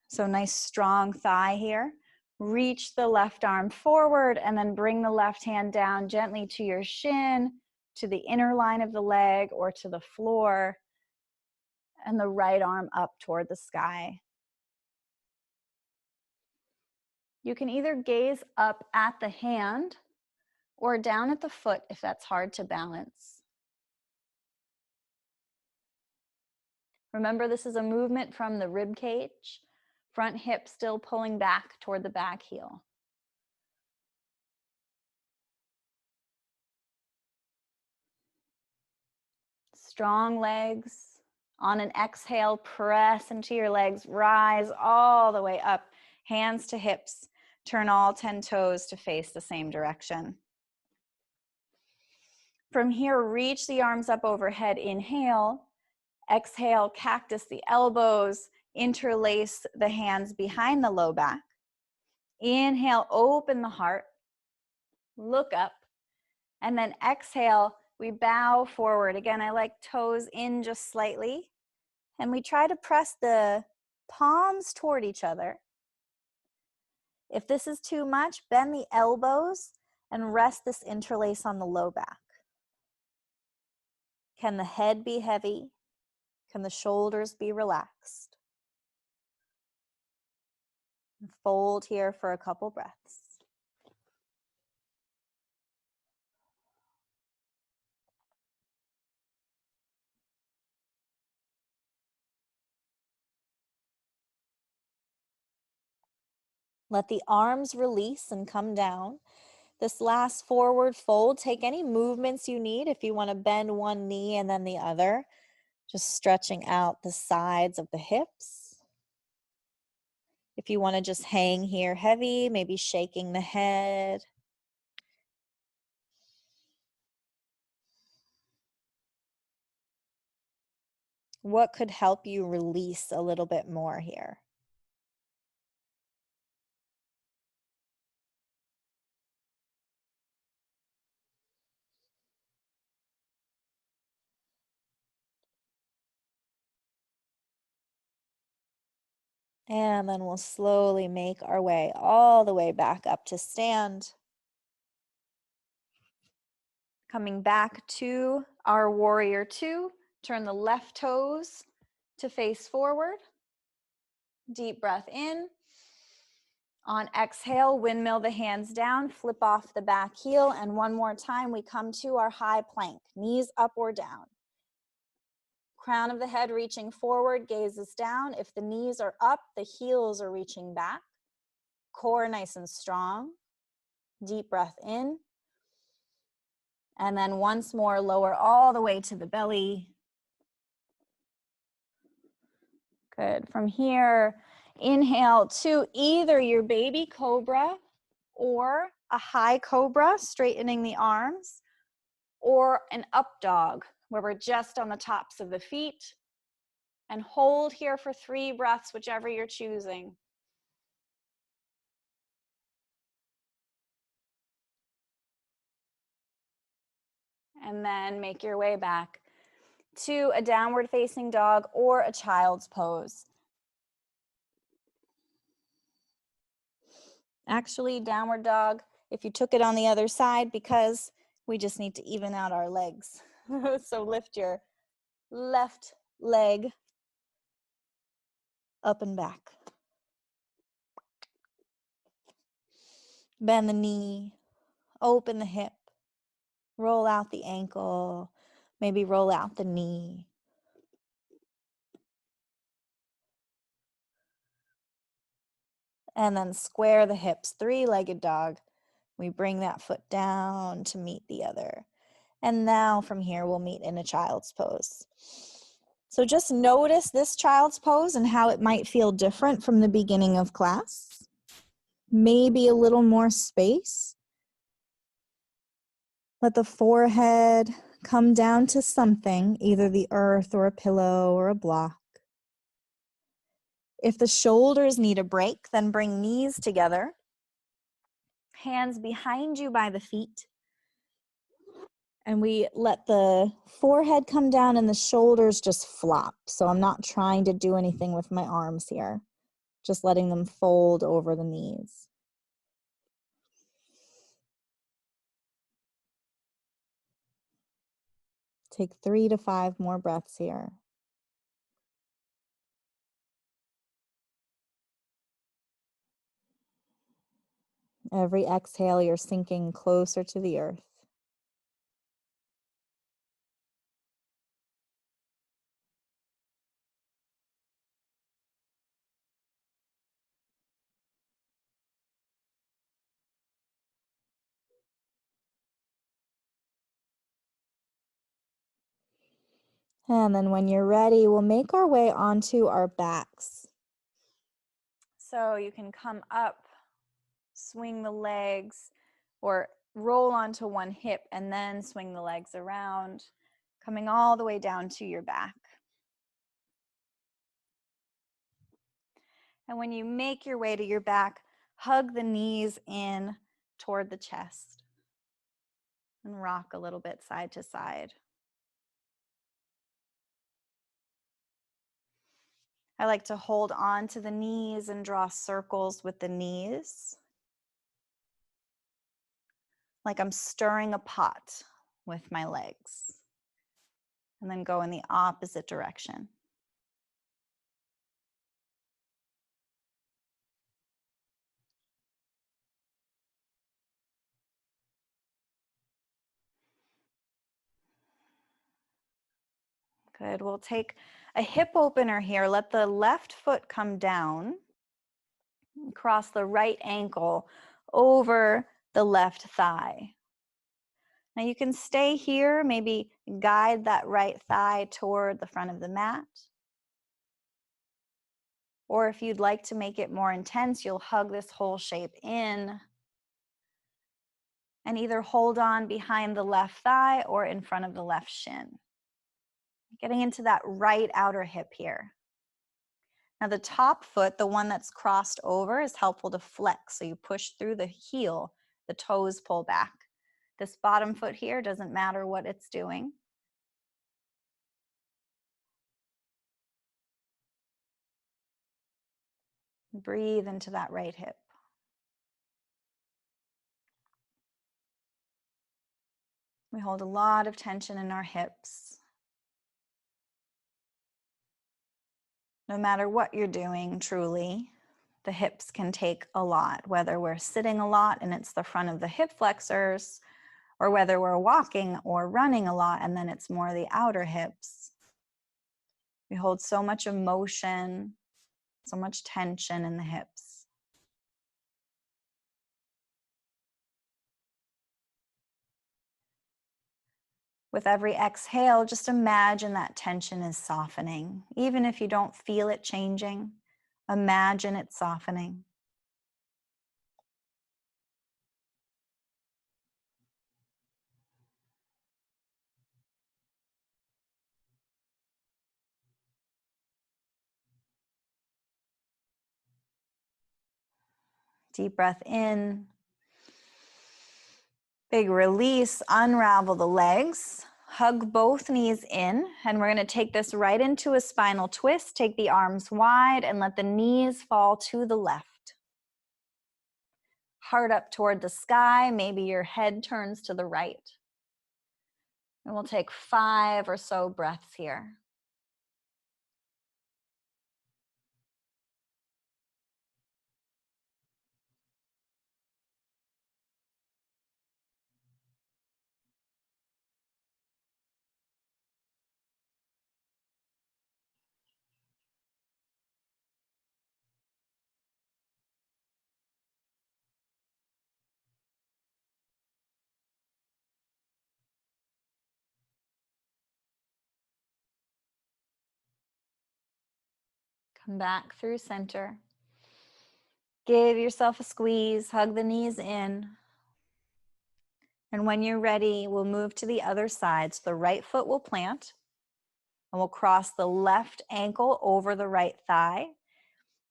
So nice strong thigh here. Reach the left arm forward and then bring the left hand down gently to your shin, to the inner line of the leg or to the floor. And the right arm up toward the sky. You can either gaze up at the hand or down at the foot if that's hard to balance. Remember, this is a movement from the rib cage, front hip still pulling back toward the back heel. Strong legs. On an exhale, press into your legs, rise all the way up, hands to hips. Turn all 10 toes to face the same direction. From here, reach the arms up overhead, inhale. Exhale, cactus the elbows, interlace the hands behind the low back. Inhale, open the heart, look up, and then exhale, we bow forward. Again, I like toes in just slightly, and we try to press the palms toward each other. If this is too much, bend the elbows and rest this interlace on the low back. Can the head be heavy? Can the shoulders be relaxed? Fold here for a couple breaths. Let the arms release and come down. This last forward fold, take any movements you need. If you want to bend one knee and then the other, just stretching out the sides of the hips. If you want to just hang here heavy, maybe shaking the head. What could help you release a little bit more here? And then we'll slowly make our way all the way back up to stand. Coming back to our warrior two, turn the left toes to face forward. Deep breath in. On exhale, windmill the hands down, flip off the back heel, and one more time we come to our high plank, knees up or down. Crown of the head reaching forward, gazes down. If the knees are up, the heels are reaching back. Core nice and strong. Deep breath in. And then once more, lower all the way to the belly. Good. From here, inhale to either your baby cobra or a high cobra, straightening the arms, or an up dog, where we're just on the tops of the feet. And hold here for 3 breaths, whichever you're choosing. And then make your way back to a downward facing dog or a child's pose. Actually, downward dog, if you took it on the other side, because we just need to even out our legs. So lift your left leg up and back. Bend the knee, open the hip, roll out the ankle, maybe roll out the knee. And then square the hips, 3-legged dog. We bring that foot down to meet the other. And now from here, we'll meet in a child's pose. So just notice this child's pose and how it might feel different from the beginning of class. Maybe a little more space. Let the forehead come down to something, either the earth or a pillow or a block. If the shoulders need a break, then bring knees together. Hands behind you by the feet. And we let the forehead come down and the shoulders just flop. So I'm not trying to do anything with my arms here. Just letting them fold over the knees. Take 3 to 5 more breaths here. Every exhale, you're sinking closer to the earth. And then when you're ready, we'll make our way onto our backs. So you can come up, swing the legs, or roll onto one hip and then swing the legs around, coming all the way down to your back. And when you make your way to your back, hug the knees in toward the chest and rock a little bit side to side. I like to hold on to the knees and draw circles with the knees, like I'm stirring a pot with my legs, and then go in the opposite direction. Good. We'll take a hip opener here. Let the left foot come down, cross the right ankle over the left thigh. Now you can stay here, maybe guide that right thigh toward the front of the mat. Or if you'd like to make it more intense, you'll hug this whole shape in and either hold on behind the left thigh or in front of the left shin. Getting into that right outer hip here. Now the top foot, the one that's crossed over, is helpful to flex. So you push through the heel, the toes pull back. This bottom foot here doesn't matter what it's doing. Breathe into that right hip. We hold a lot of tension in our hips. No matter what you're doing, truly, the hips can take a lot, whether we're sitting a lot and it's the front of the hip flexors, or whether we're walking or running a lot and then it's more the outer hips. We hold so much emotion, so much tension in the hips. With every exhale, just imagine that tension is softening. Even if you don't feel it changing, imagine it softening. Deep breath in. Big release, unravel the legs. Hug both knees in, and we're going to take this right into a spinal twist. Take the arms wide and let the knees fall to the left. Heart up toward the sky. Maybe your head turns to the right. And we'll take 5 or so breaths here. Come back through center. Give yourself a squeeze, hug the knees in. And when you're ready, we'll move to the other side. So the right foot will plant, and we'll cross the left ankle over the right thigh.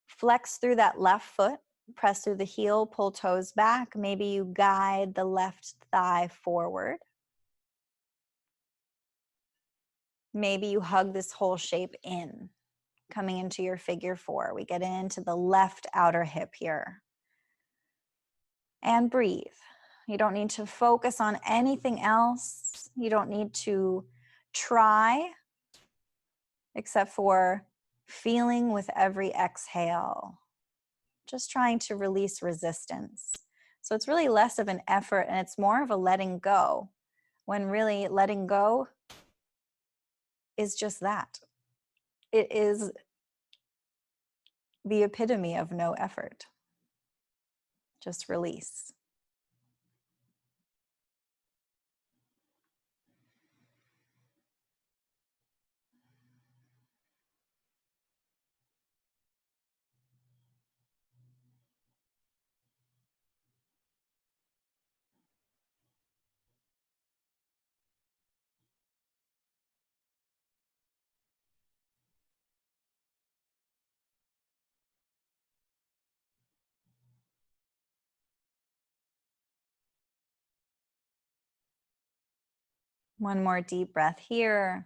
Flex through that left foot, press through the heel, pull toes back. Maybe you guide the left thigh forward. Maybe you hug this whole shape in, coming into your figure four. We get into the left outer hip here. And breathe. You don't need to focus on anything else. You don't need to try, except for feeling with every exhale. Just trying to release resistance. So it's really less of an effort and it's more of a letting go, when really letting go is just that. It is the epitome of no effort. Just release. One more deep breath here.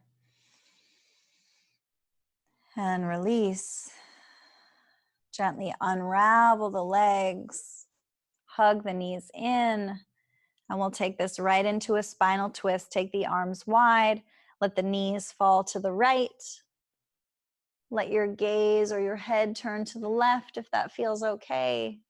And release. Gently unravel the legs. Hug the knees in. And we'll take this right into a spinal twist. Take the arms wide. Let the knees fall to the right. Let your gaze or your head turn to the left if that feels okay.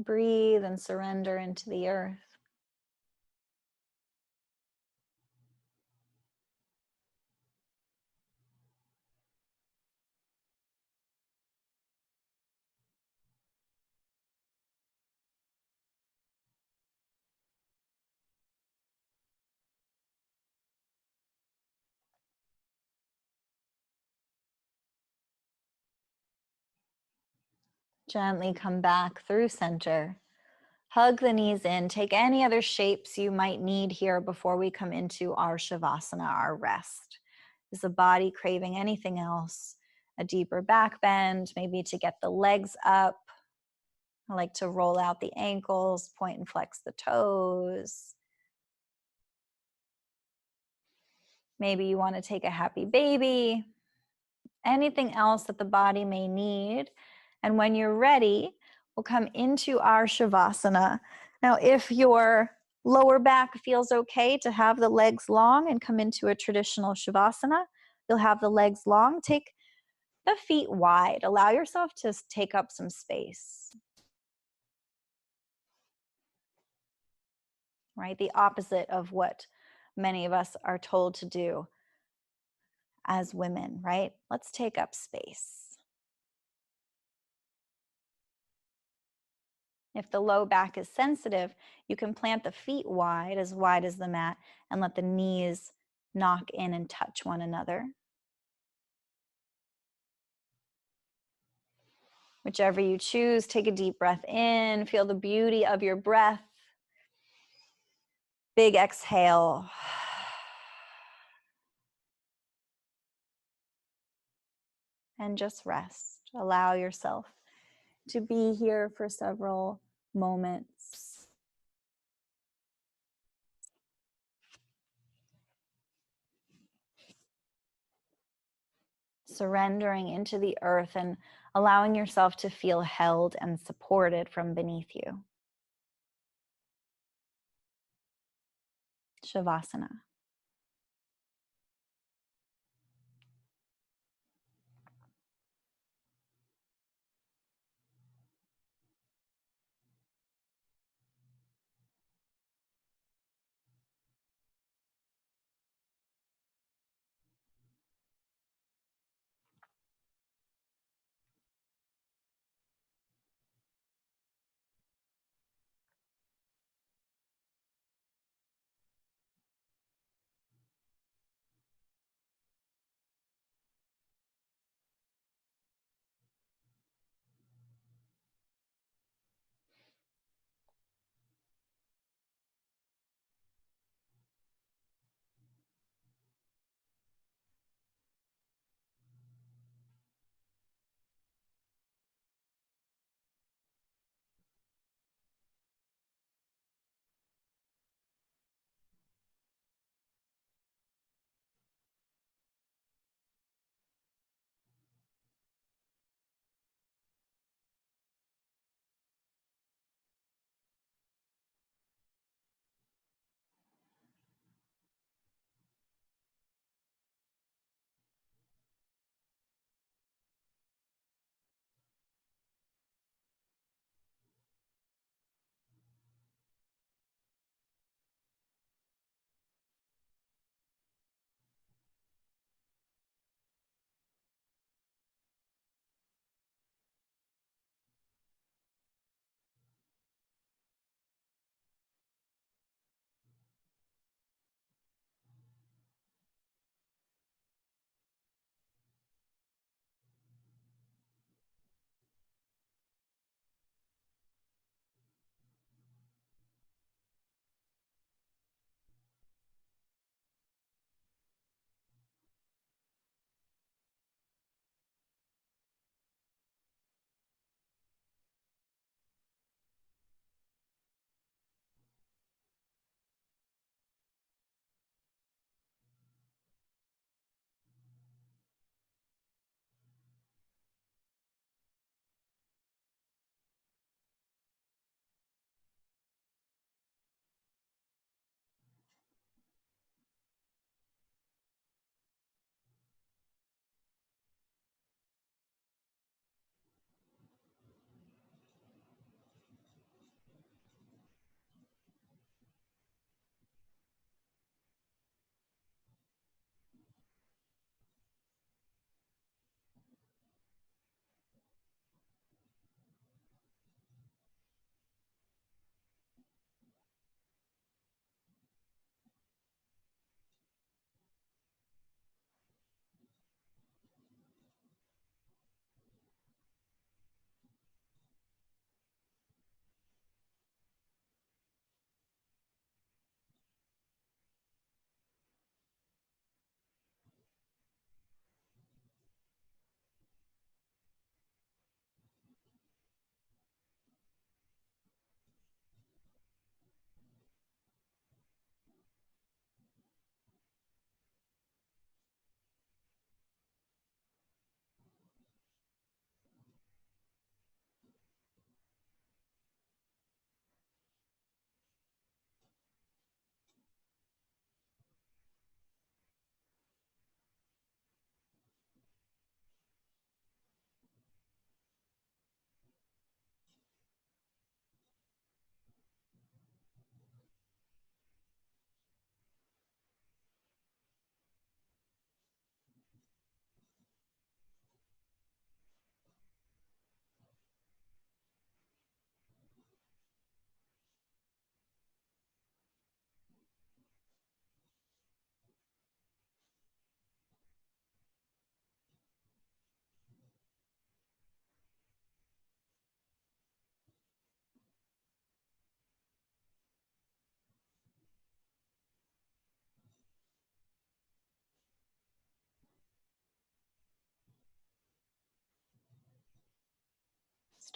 Breathe and surrender into the earth. Gently come back through center. Hug the knees in. Take any other shapes you might need here before we come into our Shavasana, our rest. Is the body craving anything else? A deeper back bend, maybe to get the legs up. I like to roll out the ankles, point and flex the toes. Maybe you want to take a happy baby. Anything else that the body may need. And when you're ready, we'll come into our Shavasana. Now, if your lower back feels okay to have the legs long and come into a traditional Shavasana, you'll have the legs long. Take the feet wide. Allow yourself to take up some space. Right? The opposite of what many of us are told to do as women, right? Let's take up space. If the low back is sensitive, you can plant the feet wide as the mat and let the knees knock in and touch one another. Whichever you choose, take a deep breath in, feel the beauty of your breath. Big exhale. And just rest. Allow yourself to be here for several moments. Surrendering into the earth and allowing yourself to feel held and supported from beneath you. Shavasana.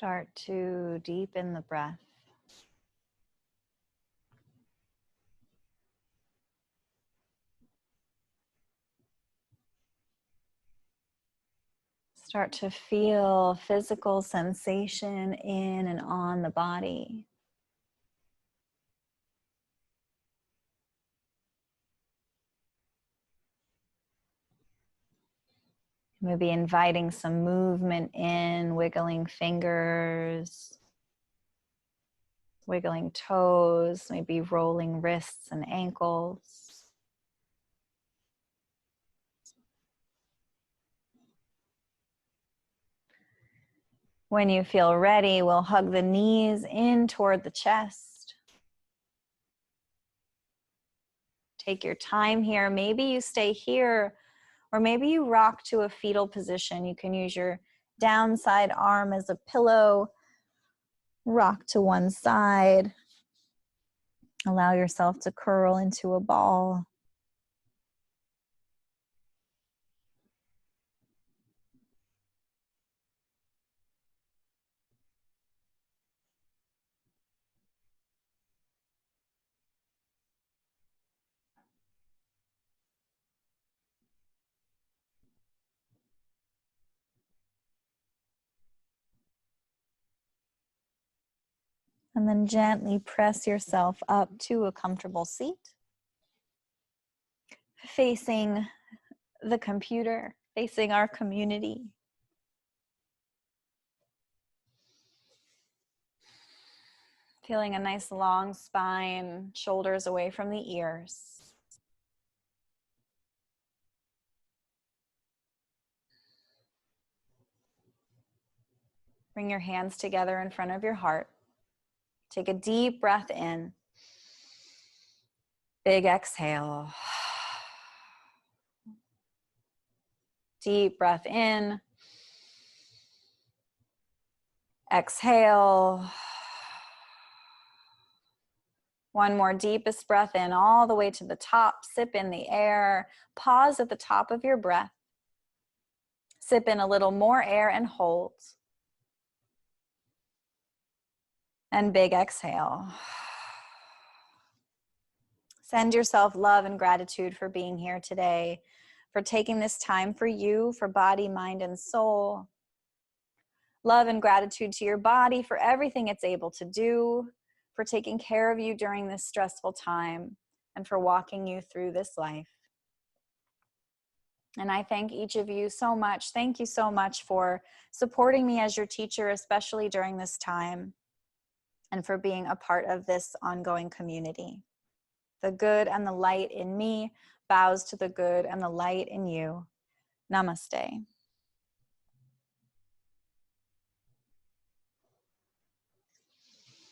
Start to deepen the breath. Start to feel physical sensation in and on the body. Maybe inviting some movement in, wiggling fingers, wiggling toes, maybe rolling wrists and ankles. When you feel ready, we'll hug the knees in toward the chest. Take your time here. Maybe you stay here, or maybe you rock to a fetal position. You can use your downside arm as a pillow. Rock to one side. Allow yourself to curl into a ball. And then gently press yourself up to a comfortable seat. Facing the computer, facing our community. Feeling a nice long spine, shoulders away from the ears. Bring your hands together in front of your heart. Take a deep breath in. Big exhale. Deep breath in. Exhale. One more deepest breath in all the way to the top. Sip in the air. Pause at the top of your breath. Sip in a little more air and hold. And big exhale. Send yourself love and gratitude for being here today, for taking this time for you, for body, mind, and soul. Love and gratitude to your body for everything it's able to do, for taking care of you during this stressful time, and for walking you through this life. And I thank each of you so much. Thank you so much for supporting me as your teacher, especially during this time, and for being a part of this ongoing community. The good and the light in me bows to the good and the light in you. Namaste.